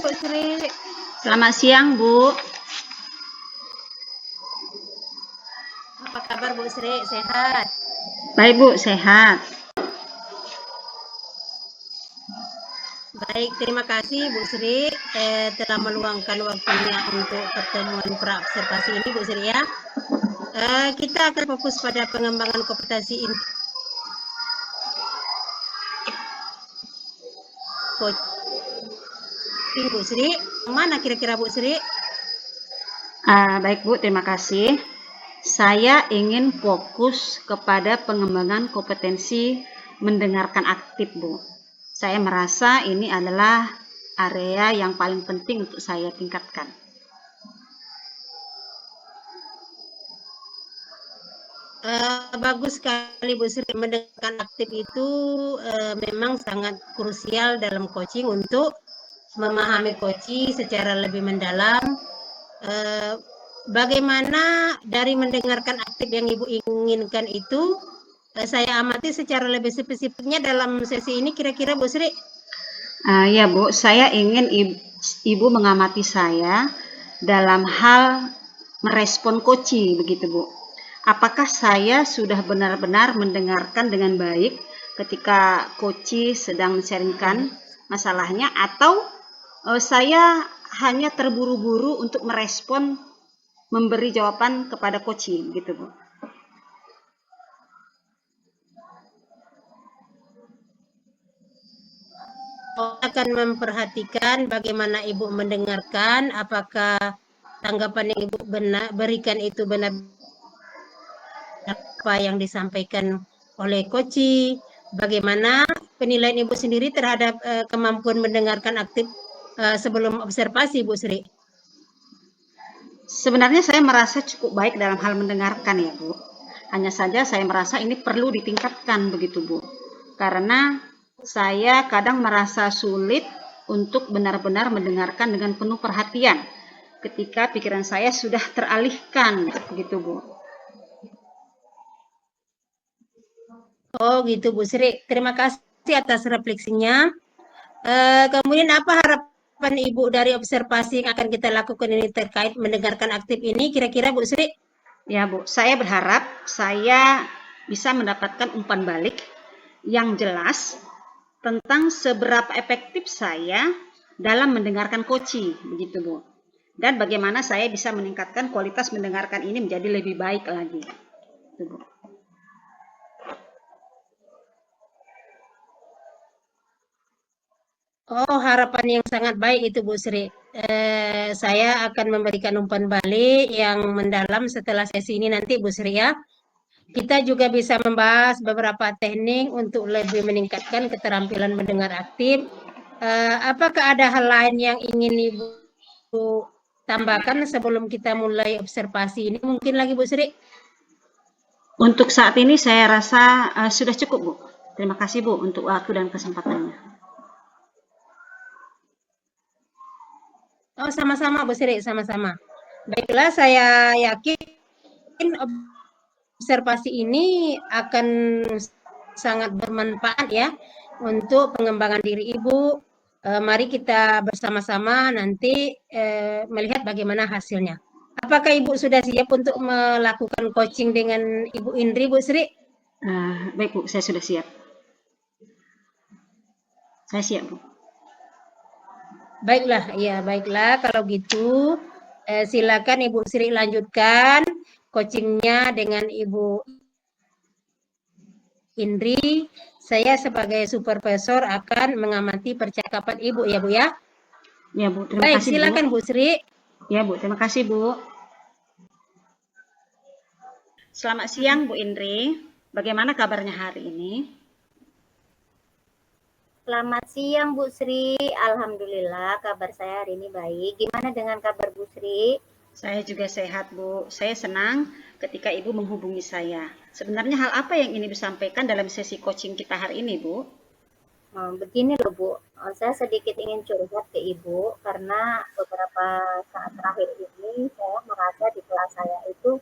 Bu Sri. Selamat siang, Bu. Apa kabar Bu Sri? Sehat? Baik, Bu, sehat. Baik, terima kasih Bu Sri telah meluangkan waktunya untuk pertemuan praobservasi ini Bu Sri ya. Kita akan fokus pada pengembangan kompetensi coaching Bu Sri. Mana kira-kira Bu Sri? Baik, Bu, terima kasih. Saya ingin fokus kepada pengembangan kompetensi mendengarkan aktif, Bu. Saya merasa ini adalah area yang paling penting untuk saya tingkatkan. Bagus sekali Bu Sri, mendengarkan aktif itu memang sangat krusial dalam coaching untuk memahami coaching secara lebih mendalam. Bagaimana dari mendengarkan aktif yang Ibu inginkan itu, saya amati secara lebih spesifiknya dalam sesi ini kira-kira Bu Sri. Ya, Bu, saya ingin Ibu mengamati saya dalam hal merespon coaching, begitu, Bu. Apakah saya sudah benar-benar mendengarkan dengan baik ketika coaching sedang sharingkan masalahnya, atau saya hanya terburu-buru untuk merespon, memberi jawaban kepada coaching, gitu, Bu. Akan memperhatikan bagaimana Ibu mendengarkan, apakah tanggapan yang Ibu berikan itu benar apa yang disampaikan oleh coaching, bagaimana penilaian Ibu sendiri terhadap kemampuan mendengarkan aktif sebelum observasi Bu Sri. Sebenarnya saya merasa cukup baik dalam hal mendengarkan ya, Bu. Hanya saja saya merasa ini perlu ditingkatkan begitu, Bu. Karena saya kadang merasa sulit untuk benar-benar mendengarkan dengan penuh perhatian ketika pikiran saya sudah teralihkan begitu, Bu. Oh gitu Bu Sri, terima kasih atas refleksinya. Kemudian apa harapan Ibu dari observasi yang akan kita lakukan ini terkait mendengarkan aktif ini kira-kira Bu Sri? Ya, Bu, saya berharap saya bisa mendapatkan umpan balik yang jelas tentang seberapa efektif saya dalam mendengarkan coaching, begitu, Bu. Dan bagaimana saya bisa meningkatkan kualitas mendengarkan ini menjadi lebih baik lagi. Gitu, Bu. Oh, harapan yang sangat baik itu Bu Sri. Saya akan memberikan umpan balik yang mendalam setelah sesi ini nanti Bu Sri ya. Kita juga bisa membahas beberapa teknik untuk lebih meningkatkan keterampilan mendengar aktif. Apakah ada hal lain yang ingin Ibu tambahkan sebelum kita mulai observasi ini? Mungkin lagi Bu Sri? Untuk saat ini saya rasa sudah cukup, Bu. Terima kasih, Bu, untuk waktu dan kesempatannya. Oh, sama-sama Bu Sri, sama-sama. Baiklah, saya yakin observasi ini akan sangat bermanfaat ya untuk pengembangan diri Ibu. Mari kita bersama-sama nanti melihat bagaimana hasilnya. Apakah Ibu sudah siap untuk melakukan coaching dengan Ibu Indri, Bu Sri? Baik, Bu, saya sudah siap. Saya siap, Bu. Baiklah, ya baiklah. Kalau gitu, silakan Ibu Sri lanjutkan coachingnya dengan Ibu Indri. Saya sebagai supervisor akan mengamati percakapan Ibu ya, Bu ya. Ya, Bu, terima Baik, kasih, silakan Bu Sri. Ya, Bu, terima kasih, Bu. Selamat siang, Bu Indri. Bagaimana kabarnya hari ini? Selamat siang Bu Sri, alhamdulillah kabar saya hari ini baik. Gimana dengan kabar Bu Sri? Saya juga sehat, Bu. Saya senang ketika Ibu menghubungi saya. Sebenarnya hal apa yang ingin disampaikan dalam sesi coaching kita hari ini, Bu? Begini loh Bu, saya sedikit ingin curhat ke Ibu karena beberapa saat terakhir ini saya merasa di kelas saya itu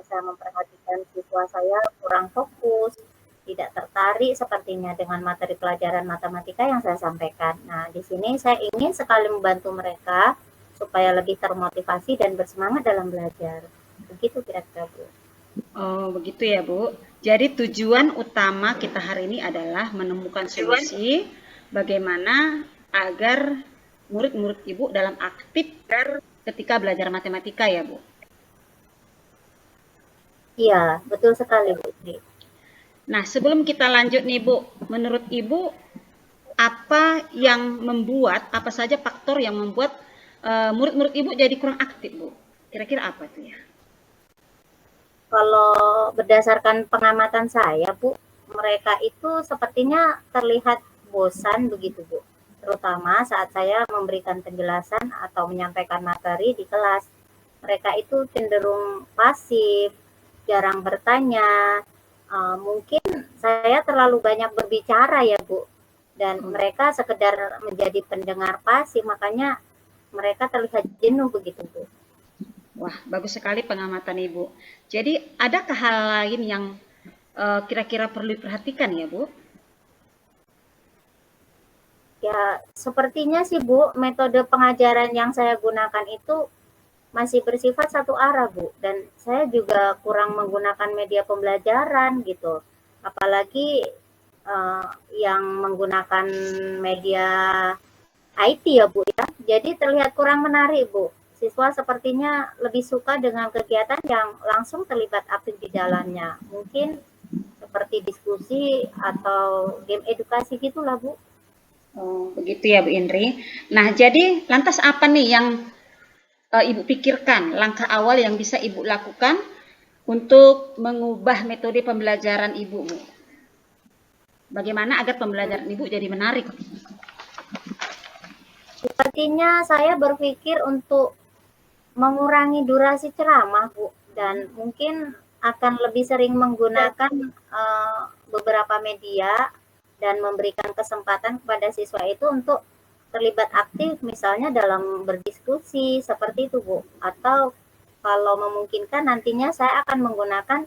saya memperhatikan siswa saya kurang fokus, tidak tertarik sepertinya dengan materi pelajaran matematika yang saya sampaikan. Nah, di sini saya ingin sekali membantu mereka supaya lebih termotivasi dan bersemangat dalam belajar. Begitu kira-kira, Bu. Oh, begitu ya, Bu. Jadi tujuan utama kita hari ini adalah menemukan solusi bagaimana agar murid-murid Ibu dalam aktif ketika belajar matematika ya, Bu. Iya, betul sekali, Bu. Nah, sebelum kita lanjut nih, Bu, menurut Ibu apa yang membuat, apa saja faktor yang membuat murid-murid Ibu jadi kurang aktif, Bu? Kira-kira apa tuh ya? Kalau berdasarkan pengamatan saya, Bu, mereka itu sepertinya terlihat bosan begitu, Bu. Terutama saat saya memberikan penjelasan atau menyampaikan materi di kelas. Mereka itu cenderung pasif, jarang bertanya. Mungkin saya terlalu banyak berbicara ya, Bu. Dan mereka sekedar menjadi pendengar pasif, makanya mereka terlihat jenuh begitu, Bu. Wah, bagus sekali pengamatan Ibu. Jadi, adakah hal lain yang kira-kira perlu diperhatikan ya, Bu? Ya, sepertinya sih Bu, metode pengajaran yang saya gunakan itu masih bersifat satu arah Bu, dan saya juga kurang menggunakan media pembelajaran gitu. Apalagi yang menggunakan media IT ya Bu ya. Jadi terlihat kurang menarik Bu. Siswa sepertinya lebih suka dengan kegiatan yang langsung terlibat aktif di dalamnya. Mungkin seperti diskusi atau game edukasi gitulah Bu. Oh, begitu ya, Bu Indri. Nah, jadi lantas apa nih yang Ibu pikirkan, langkah awal yang bisa Ibu lakukan untuk mengubah metode pembelajaran Ibu, Bu? Bagaimana agar pembelajaran Ibu jadi menarik? Sepertinya saya berpikir untuk mengurangi durasi ceramah, Bu, dan mungkin akan lebih sering menggunakan beberapa media dan memberikan kesempatan kepada siswa itu untuk terlibat aktif, misalnya dalam berdiskusi seperti itu, Bu. Atau kalau memungkinkan nantinya saya akan menggunakan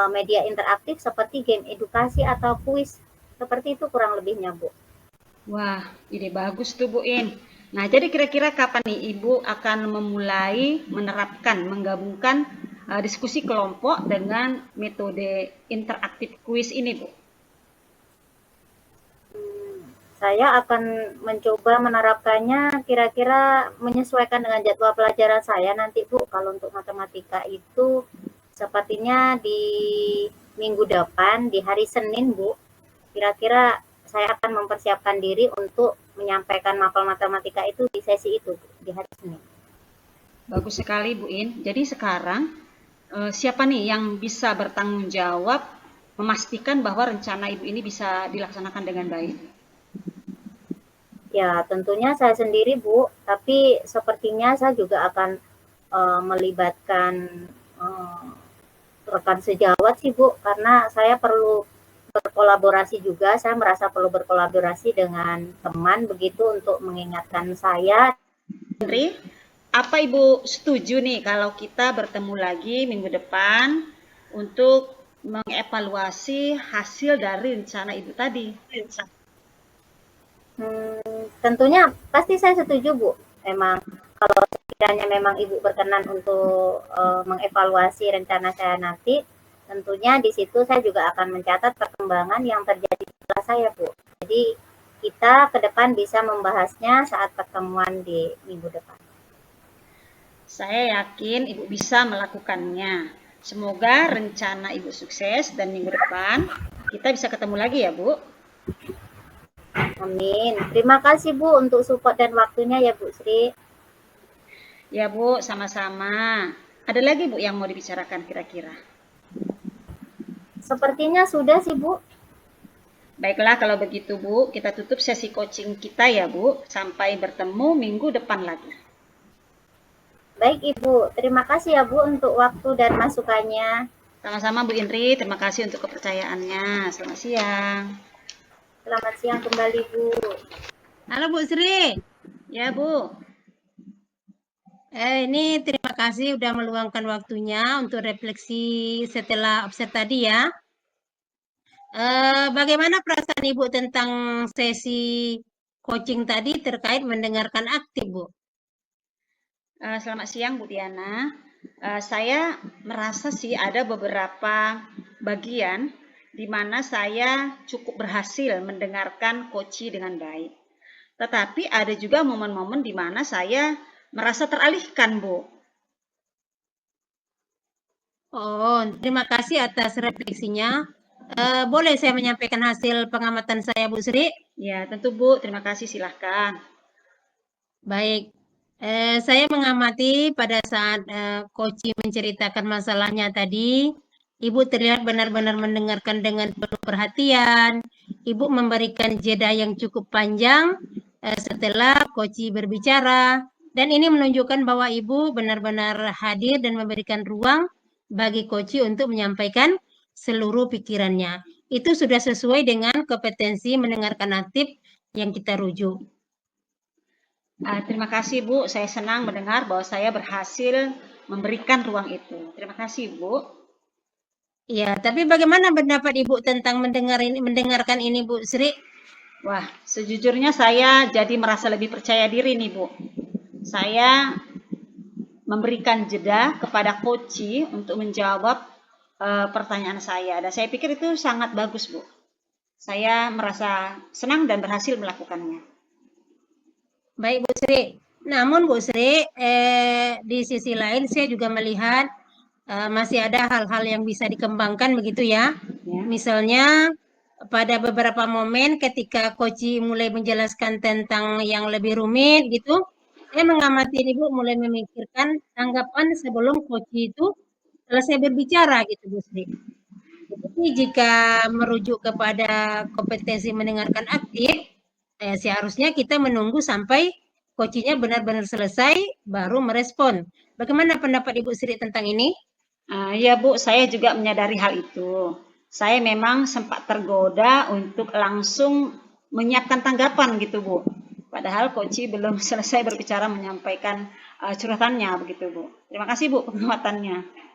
media interaktif seperti game edukasi atau kuis. Seperti itu kurang lebihnya, Bu. Wah, ide bagus tuh Bu In. Nah, jadi kira-kira kapan nih Ibu akan memulai menerapkan, menggabungkan diskusi kelompok dengan metode interaktif kuis ini, Bu? Saya akan mencoba menerapkannya kira-kira menyesuaikan dengan jadwal pelajaran saya nanti Bu. Kalau untuk matematika itu sepertinya di minggu depan, di hari Senin Bu. Kira-kira saya akan mempersiapkan diri untuk menyampaikan mapel matematika itu di sesi itu Bu, di hari Senin. Bagus sekali Bu In. Jadi sekarang siapa nih yang bisa bertanggung jawab memastikan bahwa rencana Ibu ini bisa dilaksanakan dengan baik? Ya, tentunya saya sendiri, Bu, tapi sepertinya saya juga akan melibatkan rekan sejawat sih, Bu, karena saya perlu berkolaborasi juga. Saya merasa perlu berkolaborasi dengan teman begitu untuk mengingatkan saya. Henry, apa Ibu setuju nih kalau kita bertemu lagi minggu depan untuk mengevaluasi hasil dari rencana Ibu tadi? Tentunya pasti saya setuju, Bu. Memang kalau sekiranya memang Ibu berkenan untuk mengevaluasi rencana saya nanti, tentunya di situ saya juga akan mencatat perkembangan yang terjadi setelah saya, Bu. Jadi kita ke depan bisa membahasnya saat pertemuan di minggu depan. Saya yakin Ibu bisa melakukannya. Semoga rencana Ibu sukses dan minggu depan kita bisa ketemu lagi ya, Bu. Amin. Terima kasih Bu untuk support dan waktunya ya Bu Sri. Ya Bu, sama-sama. Ada lagi Bu yang mau dibicarakan kira-kira? Sepertinya sudah sih Bu. Baiklah kalau begitu Bu, kita tutup sesi coaching kita ya Bu. Sampai bertemu minggu depan lagi. Baik Ibu, terima kasih ya Bu untuk waktu dan masukannya. Sama-sama Bu Indri, terima kasih untuk kepercayaannya. Selamat siang. Selamat siang kembali Bu. Halo Bu Sri. Ya Bu. Ini terima kasih udah meluangkan waktunya untuk refleksi setelah absen tadi ya. Bagaimana perasaan Ibu tentang sesi coaching tadi terkait mendengarkan aktif, Bu? Selamat siang Bu Diana. Saya merasa sih ada beberapa bagian di mana saya cukup berhasil mendengarkan coaching dengan baik. Tetapi ada juga momen-momen di mana saya merasa teralihkan, Bu. Oh, terima kasih atas refleksinya. Boleh saya menyampaikan hasil pengamatan saya, Bu Sri? Ya, tentu Bu. Terima kasih, silahkan. Baik, saya mengamati pada saat Koci menceritakan masalahnya tadi, Ibu terlihat benar-benar mendengarkan dengan penuh perhatian. Ibu memberikan jeda yang cukup panjang setelah Koci berbicara, dan ini menunjukkan bahwa Ibu benar-benar hadir dan memberikan ruang bagi Koci untuk menyampaikan seluruh pikirannya. Itu sudah sesuai dengan kompetensi mendengarkan aktif yang kita rujuk. Terima kasih Bu, saya senang mendengar bahwa saya berhasil memberikan ruang itu. Terima kasih Bu. Ya, tapi bagaimana pendapat Ibu tentang mendengarkan ini, Bu Sri? Wah, sejujurnya saya jadi merasa lebih percaya diri nih Bu. Saya memberikan jeda kepada Koci untuk menjawab pertanyaan saya. Dan saya pikir itu sangat bagus Bu. Saya merasa senang dan berhasil melakukannya. Baik Bu Sri. Namun Bu Sri, di sisi lain saya juga melihat masih ada hal-hal yang bisa dikembangkan begitu ya. Misalnya pada beberapa momen ketika Koci mulai menjelaskan tentang yang lebih rumit gitu, saya mengamati Ibu mulai memikirkan tanggapan sebelum Koci itu selesai berbicara gitu Bu Sri. Jadi jika merujuk kepada kompetensi mendengarkan aktif, seharusnya kita menunggu sampai coachingnya benar-benar selesai baru merespon. Bagaimana pendapat Ibu Sri tentang ini? Ya Bu, saya juga menyadari hal itu. Saya memang sempat tergoda untuk langsung menyiapkan tanggapan gitu Bu. Padahal Koci belum selesai berbicara menyampaikan curhatannya begitu Bu. Terima kasih Bu penguatannya.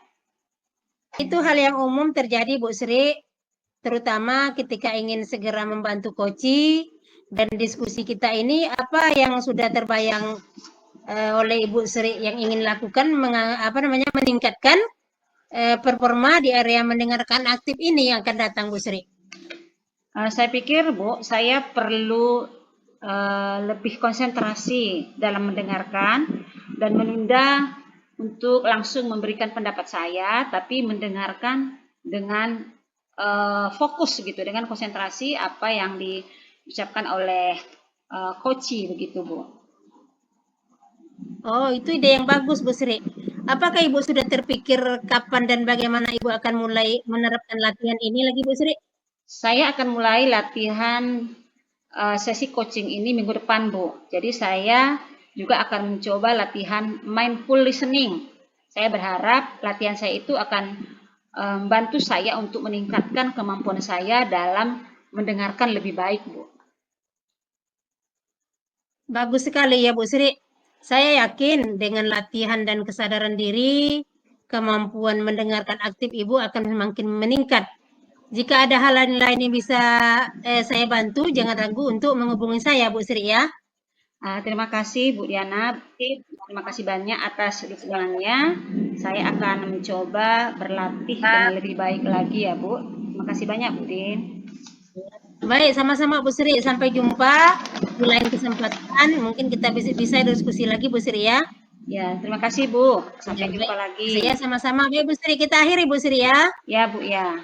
Itu hal yang umum terjadi Bu Sri, terutama ketika ingin segera membantu Koci, dan diskusi kita ini apa yang sudah terbayang oleh Ibu Sri yang ingin lakukan meningkatkan performa di area mendengarkan aktif ini yang akan datang Bu Sri? Saya pikir Bu, saya perlu lebih konsentrasi dalam mendengarkan dan menunda untuk langsung memberikan pendapat saya, tapi mendengarkan dengan fokus gitu, dengan konsentrasi apa yang diucapkan oleh Koci begitu Bu. Oh, itu ide yang bagus Bu Sri. Apakah Ibu sudah terpikir kapan dan bagaimana Ibu akan mulai menerapkan latihan ini lagi Bu Sri? Saya akan mulai latihan sesi coaching ini minggu depan Bu. Jadi saya juga akan mencoba latihan mindful listening. Saya berharap latihan saya itu akan membantu saya untuk meningkatkan kemampuan saya dalam mendengarkan lebih baik Bu. Bagus sekali ya Bu Sri. Saya yakin dengan latihan dan kesadaran diri, kemampuan mendengarkan aktif Ibu akan semakin meningkat. Jika ada hal lain yang bisa saya bantu, jangan ragu untuk menghubungi saya Bu Sri ya. Terima kasih Bu Diana. Terima kasih banyak atas dukungannya. Saya akan mencoba berlatih dengan lebih baik lagi ya Bu. Terima kasih banyak Bu Din. Baik, sama-sama Bu Sri. Sampai jumpa di lain kesempatan. Mungkin kita bisa diskusi lagi Bu Sri ya. Ya, terima kasih Bu. Sampai jumpa lagi. Saya sama-sama. Baik Bu Sri, kita akhiri Bu Sri ya. Ya Bu ya.